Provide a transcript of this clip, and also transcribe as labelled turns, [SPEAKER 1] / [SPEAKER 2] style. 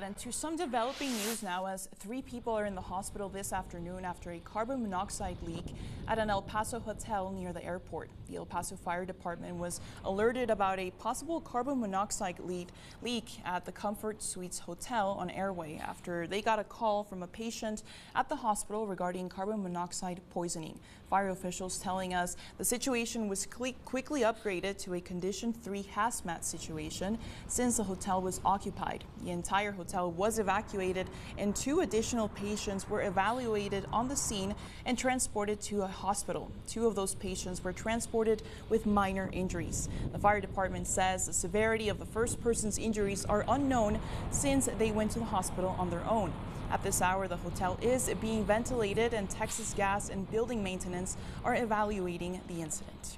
[SPEAKER 1] And to some developing news now, as 3 people are in the hospital this afternoon after a carbon monoxide leak at an El Paso hotel near the airport. The El Paso Fire Department was alerted about a possible carbon monoxide leak at the Comfort Suites Hotel on Airway after they got a call from a patient at the hospital regarding carbon monoxide poisoning. Fire officials telling us the situation was quickly upgraded to a Condition 3 hazmat situation since the hotel was occupied. The entire hotel was evacuated and 2 additional patients were evaluated on the scene and transported to a hospital. 2 of those patients were transported with minor injuries. The fire department says the severity of the first person's injuries are unknown since they went to the hospital on their own. At this hour, the hotel is being ventilated and Texas Gas and Building Maintenance are evaluating the incident.